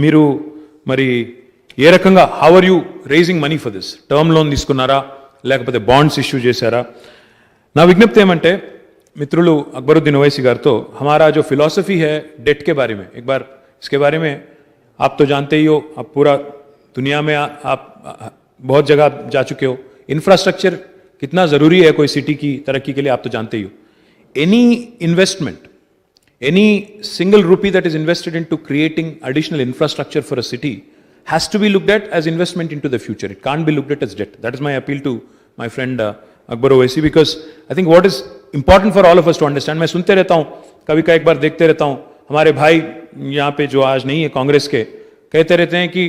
మీరు మరి ఏ రకంగా how are you raising money for this? Term loan తీసుకున్నారా లేకపోతే బాండ్స్ ఇష్యూ చేశారా? నా విజ్ఞప్తి ఏమంటే మిత్రులు అక్బరుద్దీన్ ఓవైసీ గారితో हमारा जो फिलॉसफी है डेट के बारे में, एक बार इसके बारे में आप तो जानते ही हो, आप पूरा दुनिया में आप बहुत जगह जा चुके हो. इंफ्रास्ट्रक्चर कितना ज़रूरी है कोई सिटी की तरक्की के लिए आप तो जानते ही हो. Any investment, any single rupee that is invested into creating additional infrastructure for a city has to be looked at as investment into the future. It can't be looked at as debt. That is my appeal to my friend Akbar Owaisi, because I think what is important for all of us to understand, मैं सुनते रहता हूँ, कभी का एक बार देखते रहता हूँ, हमारे भाई यहाँ पे जो आज नहीं है कांग्रेस के, कहते रहते हैं कि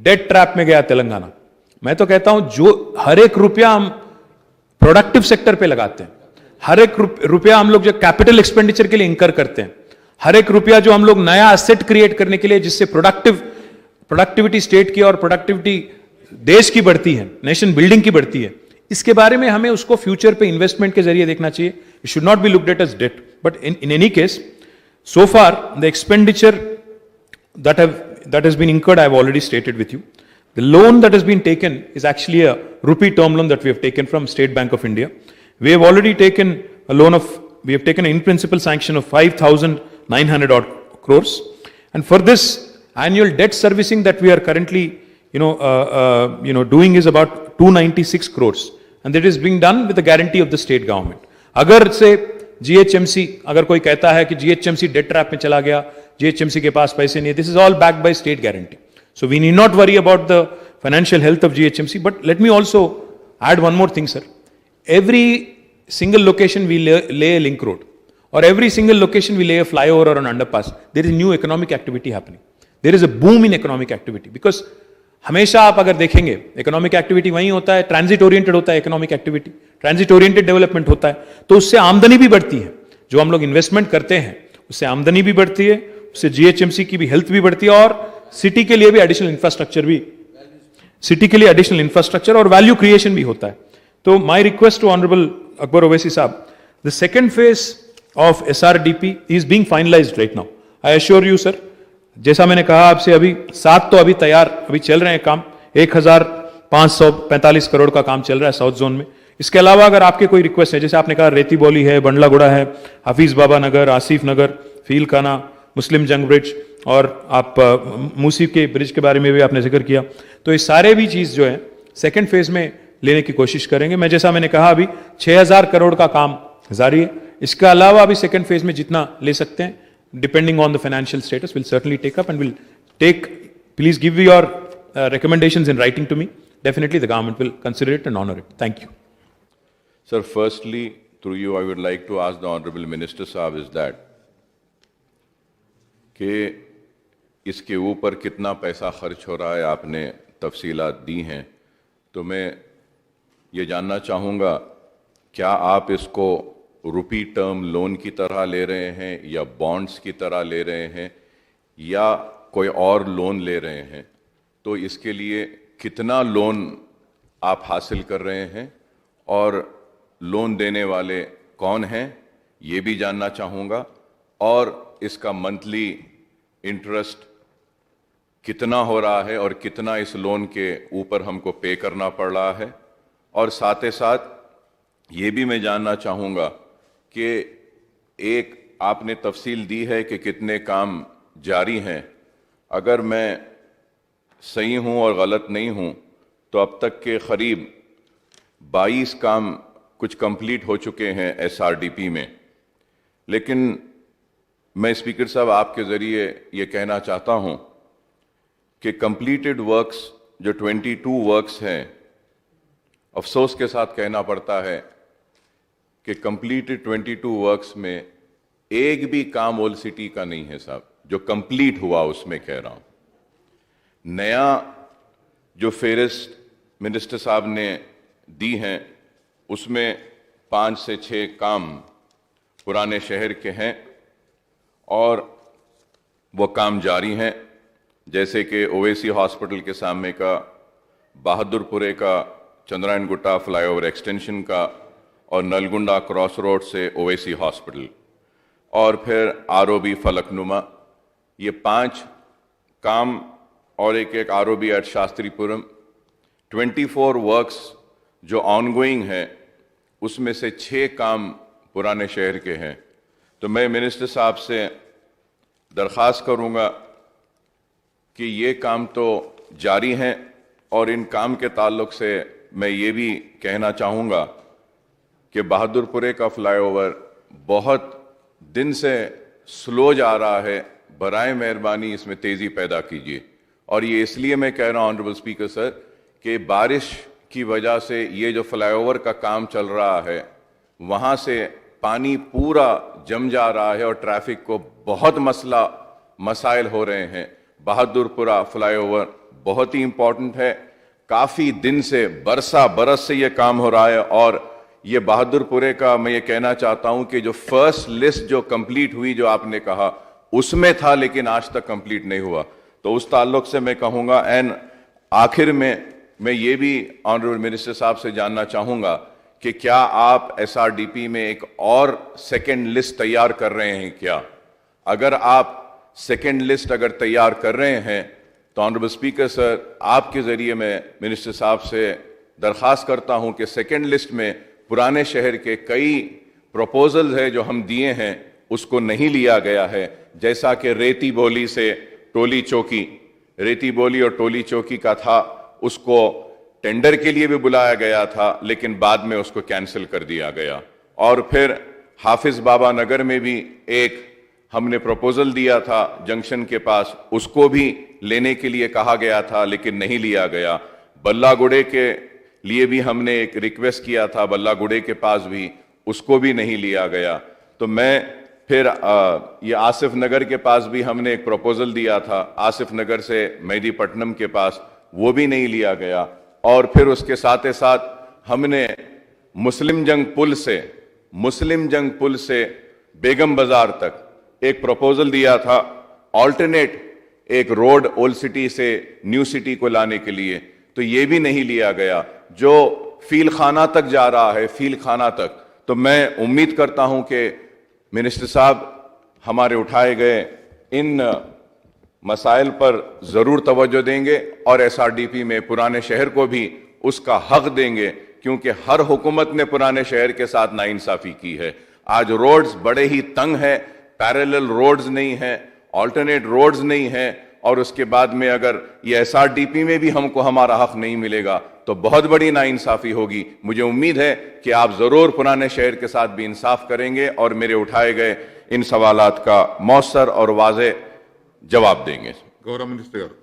डेट ट्रैप में गया तेलंगाना. मैं तो कहता हूँ जो हर एक रुपया हम प्रोडक्टिव सेक्टर पे लगाते हैं, हर एक रुपया हम लोग जो कैपिटल एक्सपेंडिचर के लिए इंकर करते हैं, हर एक रुपया जो हम लोग नया एसेट क्रिएट करने के लिए, जिससे प्रोडक्टिविटी स्टेट की और प्रोडक्टिविटी देश की बढ़ती है, नेशन बिल्डिंग की बढ़ती है, इसके बारे में हमें उसको फ्यूचर पे इन्वेस्टमेंट के जरिए देखना चाहिए. It should not be looked at as debt. But in any case, so far the expenditure that has been incurred, I have already stated with you. The loan that has been taken is actually a rupee term loan that we have taken from State Bank of India. We have already taken a loan of, we have taken an in principle sanction of 5,900 odd crores. And for this annual debt servicing that we are currently, doing is about 296 crores. And that is being done with the guarantee of the state government. अगर से GHMC, अगर कोई कहता है कि GHMC debt trap में चला गया, GHMC के पास पैसे नहीं है, this is all backed by state guarantee. So we need not worry about the financial health of GHMC. But let me also add one more thing, sir. Every single location we lay a link road, or every single location we lay a flyover or an underpass, there is new economic activity happening. There is a boom in economic activity, because हमेशा आप अगर देखेंगे economic activity वहीं होता है, transit oriented होता है economic activity, transit oriented development होता है, तो उससे आमदनी भी बढ़ती है. जो हम लोग इन्वेस्टमेंट करते हैं उससे आमदनी भी बढ़ती है, उससे जीएचएमसी की भी हेल्थ भी बढ़ती है, और सिटी के लिए भी एडिशनल इंफ्रास्ट्रक्चर और वैल्यू क्रिएशन भी होता है. तो my request to honourable Akbar Owaisi sahab, the second phase of SRDP is being finalised right now. I assure you sir, जैसा मैंने कहा आपसे, अभी 7 तो अभी तैयार, अभी चल रहे हैं काम, 1,545 करोड़ का काम चल रहा है साउथ जोन में. इसके अलावा अगर आपके कोई रिक्वेस्ट है, जैसे आपने कहा रेती बौली है, बंडलागुड़ा है, हफीज बाबा नगर, आसिफ नगर, फील खाना, मुस्लिम जंग ब्रिज, और आप मूसी के ब्रिज के बारे में भी आपने जिक्र किया, तो ये सारे भी चीज़ जो है सेकेंड फेज में लेने की कोशिश करेंगे. मैं जैसा मैंने कहा अभी 6,000 करोड़ का काम जारी है. इसके अलावा अभी सेकेंड फेज में जितना ले सकते हैं, depending on the financial status, we'll certainly take up, and we'll take, please give your recommendations in writing to me. Definitely the government will consider it and honor it. Thank you. Sir, firstly, through you, I would like to ask the Honorable Minister Sahab is that कि इसके ऊपर कितना पैसा खर्च हो रहा है, आपने तफसीलात दी हैं, तो मैं ये जानना चाहूँगा, क्या आप इसको रुपी टर्म लोन की तरह ले रहे हैं, या बॉन्ड्स की तरह ले रहे हैं, या कोई और लोन ले रहे हैं? तो इसके लिए कितना लोन आप हासिल कर रहे हैं, और लोन देने वाले कौन हैं, ये भी जानना चाहूँगा, और इसका मंथली इंटरेस्ट कितना हो रहा है, और कितना इस लोन के ऊपर हमको पे करना पड़ रहा है. और साथ ही साथ ये भी मैं जानना चाहूँगा कि एक आपने तफसील दी है कि कितने काम जारी हैं. अगर मैं सही हूं और गलत नहीं हूं, तो अब तक के करीब 22 काम कुछ कंप्लीट हो चुके हैं SRDP में. लेकिन मैं स्पीकर साहब आपके ज़रिए ये कहना चाहता हूं कि कंप्लीटेड वर्क्स जो 22 वर्क्स हैं, अफसोस के साथ कहना पड़ता है कि कंप्लीटेड 22 वर्क्स में एक भी काम ओल्ड सिटी का नहीं है साहब. जो कंप्लीट हुआ उसमें कह रहा हूं. नया जो फेरिस्त मिनिस्टर साहब ने दी हैं, उसमें 5 से 6 काम पुराने शहर के हैं, और वो काम जारी हैं, जैसे कि ओवैसी हॉस्पिटल के सामने का, बहादुरपुरे का चंद्रायन गुट्टा फ्लाईओवर एक्सटेंशन का, और नलगुंडा क्रॉस रोड से ओवैसी हॉस्पिटल, और फिर ROB फलकनुमा. ये 5 काम और एक ROB एट शास्त्रीपुरम, 24 वर्क्स जो ऑनगोइंग हैं उसमें से 6 काम पुराने शहर के हैं। तो मैं मिनिस्टर साहब से दरख्वास्त करूंगा कि ये काम तो जारी हैं, और इन काम के ताल्लुक से मैं ये भी कहना चाहूँगा कि बहादुरपुरे का फ्लाईओवर बहुत दिन से स्लो जा रहा है, बराए मेहरबानी इसमें तेज़ी पैदा कीजिए। और ये इसलिए मैं कह रहा हूँ ऑनरेबल स्पीकर सर कि बारिश की वजह से ये जो फ्लाईओवर का काम चल रहा है वहाँ से पानी पूरा जम जा रहा है और ट्रैफिक को बहुत मसाइल हो रहे हैं। बहादुरपुरा फ्लाईओवर बहुत ही इम्पोर्टेंट है, काफ़ी दिन से बरस से ये काम हो रहा है। और ये बहादुरपुरे का मैं ये कहना चाहता हूँ कि जो फर्स्ट लिस्ट जो कंप्लीट हुई जो आपने कहा उसमें था, लेकिन आज तक कंप्लीट नहीं हुआ। तो उस ताल्लुक से मैं कहूँगा, एंड आखिर में मैं ये भी ऑनरेबल मिनिस्टर साहब से जानना चाहूँगा कि क्या आप SRDP में एक और सेकेंड लिस्ट तैयार कर रहे हैं क्या? अगर आप सेकेंड लिस्ट अगर तैयार कर रहे हैं तो ऑनरेबल स्पीकर सर आपके ज़रिए मैं मिनिस्टर साहब से दरख्वास्त करता हूं कि सेकेंड लिस्ट में पुराने शहर के कई प्रपोजल्स हैं जो हम दिए हैं उसको नहीं लिया गया है, जैसा कि रेती बोली से टोली चौकी, रेती बोली और टोली चौकी का था, उसको टेंडर के लिए भी बुलाया गया था लेकिन बाद में उसको कैंसिल कर दिया गया। और फिर हाफिज बाबा नगर में भी एक हमने प्रपोजल दिया था जंक्शन के पास, उसको भी लेने के लिए कहा गया था लेकिन नहीं लिया गया। बल्लागुड़े के लिए भी हमने एक रिक्वेस्ट किया था, बल्लागुड़े के पास भी, उसको भी नहीं लिया गया। तो मैं फिर ये आसिफ नगर के पास भी हमने एक प्रपोजल दिया था, आसिफ नगर से मेहदीपट्टनम के पास, वो भी नहीं लिया गया। और फिर उसके साथ ही साथ हमने मुस्लिम जंग पुल से बेगम बाजार तक एक प्रपोजल दिया था, ऑल्टरनेट एक रोड ओल्ड सिटी से न्यू सिटी को लाने के लिए, तो ये भी नहीं लिया गया, जो फील खाना तक जा रहा है, फील खाना तक। तो मैं उम्मीद करता हूं कि मिनिस्टर साहब हमारे उठाए गए इन मसाइल पर ज़रूर तवज्जो देंगे और SRDP में पुराने शहर को भी उसका हक देंगे, क्योंकि हर हुकूमत ने पुराने शहर के साथ नाइंसाफ़ी की है। आज रोड्स बड़े ही तंग हैं, पैरेलल रोड्स नहीं हैं, ऑल्टरनेट रोड्स नहीं हैं, और उसके बाद में अगर ये SRDP में भी हमको हमारा हक नहीं मिलेगा तो बहुत बड़ी नाइंसाफ़ी होगी। मुझे उम्मीद है कि आप ज़रूर पुराने शहर के साथ भी इंसाफ करेंगे और मेरे उठाए गए इन सवालात का मौसर और वाज़ेह जवाब देंगे। गौरव मिनिस्टर गाరు